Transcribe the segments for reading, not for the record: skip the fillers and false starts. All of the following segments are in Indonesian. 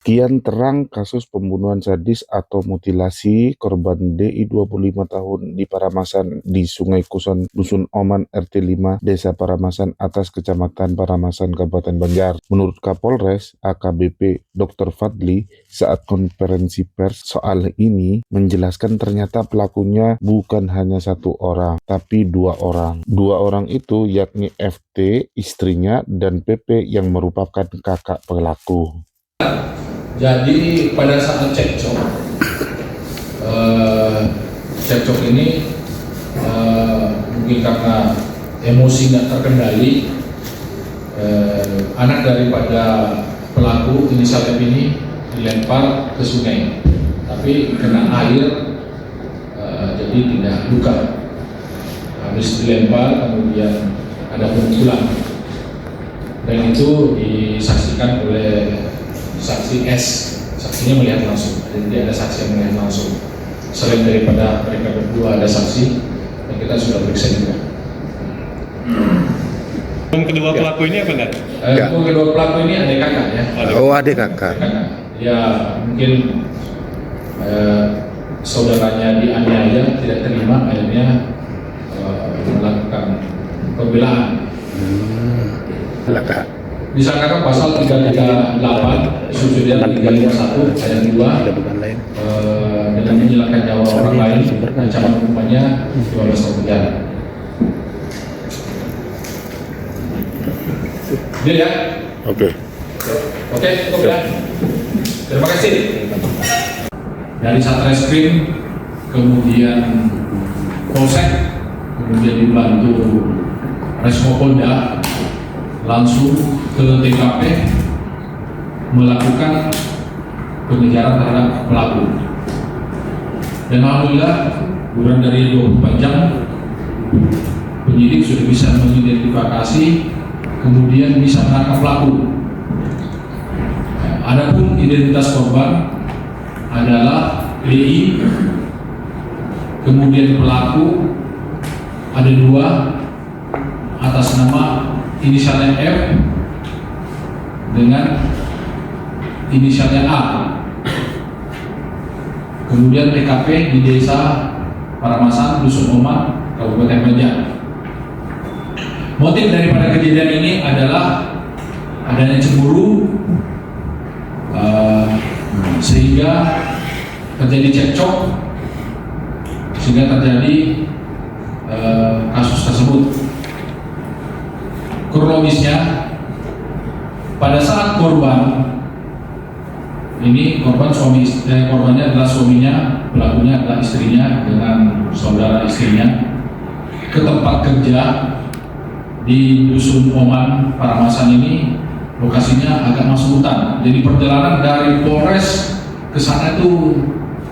Kian terang kasus pembunuhan sadis atau mutilasi korban DI 25 tahun di Paramasan di Sungai Kuson, Dusun Oman RT 5, Desa Paramasan Atas, Kecamatan Paramasan, Kabupaten Banjar. Menurut Kapolres AKBP Dr. Fadli saat konferensi pers soal ini menjelaskan ternyata pelakunya bukan hanya satu orang, tapi dua orang. Dua orang itu yakni FT, istrinya, dan PP yang merupakan kakak pelaku. Jadi pada saat cekcok ini mungkin karena emosi nggak terkendali, anak daripada pelaku inisial F ini dilempar ke sungai, tapi kena air, jadi tidak luka. Habis dilempar kemudian ada pemukulan, dan itu disaksikan oleh saksi S. Saksinya melihat langsung, jadi ada saksi yang melihat langsung. Selain daripada mereka berdua ada saksi yang kita sudah periksa juga. Yang kedua pelaku ini apa enggak? Kedua pelaku ini adik kakak ya. Oh, adik kakak. Ya mungkin saudaranya dianiaya, tidak terima, akhirnya melakukan pembelaan. Disangkakan pasal 338 subsidiar 351 ayat 2 dengan menghilangkan nyawa orang lain, ancaman hukumannya 12 tahun penjara. Dia ya? Oke, cukup ya. Terima kasih. Dari Satreskrim, kemudian Polsek, kemudian dibantu Resmopolda, langsung ke TKP melakukan pengejaran terhadap pelaku. Dan alhamdulillah kurang dari 24 jam penyidik sudah bisa mengidentifikasi, kemudian bisa menangkap pelaku. Adapun identitas korban adalah DI, kemudian pelaku ada dua atas nama inisialnya F dengan inisialnya A. Kemudian TKP di Desa Paramasan, Dusun Oman, Kabupaten Banjar. Motif daripada kejadian ini adalah adanya cemburu, sehingga terjadi cekcok, sehingga terjadi kasus tersebut. Kronologisnya, pada saat korban ini, korbannya adalah suaminya, pelakunya adalah istrinya dengan saudara istrinya, ke tempat kerja di Dusun Oman Paramasan ini. Lokasinya agak masuk hutan, jadi perjalanan dari Polres ke sana itu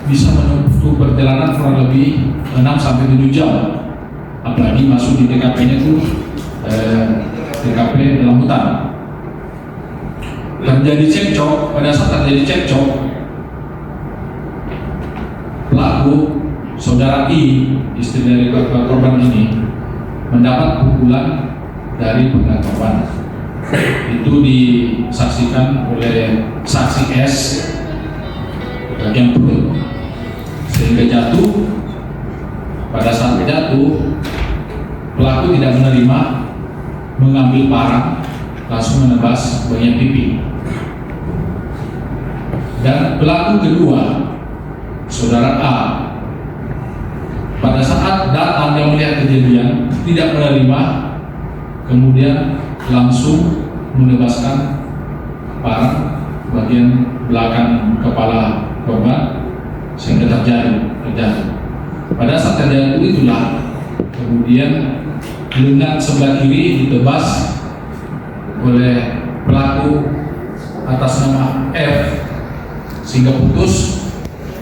bisa menempuh perjalanan kurang lebih 6-7 jam, apalagi masuk di TKP-nya itu TKP dalam hutan. Terjadi cekcok. Pada saat terjadi cekcok, pelaku saudara I, istri dari korban ini, mendapat pukulan dari penggal korban. Itu disaksikan oleh saksi S bagian perut, sehingga jatuh. Pada saat jatuh, pelaku tidak menerima, mengambil parang, langsung menebas bagian pipi. Dan pelaku kedua, saudara A, pada saat datang yang melihat kejadian tidak menerima, kemudian langsung menebaskan parang bagian belakang kepala korban, sehingga terjatuh. Pada saat terjatuh itulah kemudian lengan sebelah kiri ditebas oleh pelaku atas nama F sehingga putus,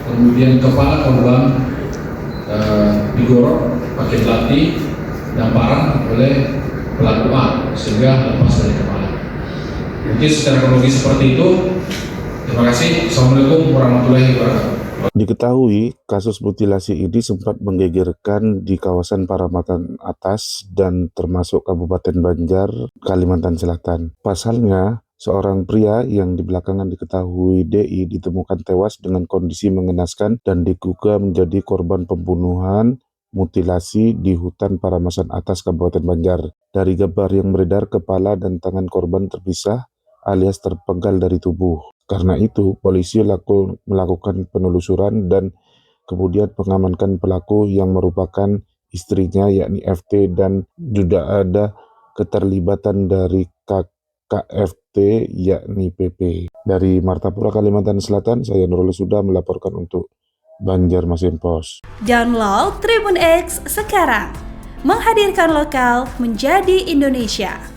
kemudian kepala korban digorok pakai belati dan parang oleh pelaku A sehingga lepas dari kepala. Mungkin secara kronologis seperti itu. Terima kasih. Assalamualaikum warahmatullahi wabarakatuh. Diketahui kasus mutilasi ini sempat menggegerkan di kawasan Paramasan Atas dan termasuk Kabupaten Banjar, Kalimantan Selatan. Pasalnya, Seorang pria yang di belakangan diketahui DI ditemukan tewas dengan kondisi mengenaskan dan diduga menjadi korban pembunuhan mutilasi di hutan Paramasan Atas, Kabupaten Banjar. Dari gambar yang beredar, kepala dan tangan korban terpisah alias terpenggal dari tubuh. Karena itu, polisi melakukan penelusuran dan kemudian mengamankan pelaku yang merupakan istrinya yakni FT dan juga ada keterlibatan dari KFT yakni PP. Dari Martapura, Kalimantan Selatan, saya Nurul Huda melaporkan untuk Banjarmasin Post. Download Tribun X sekarang, menghadirkan lokal menjadi Indonesia.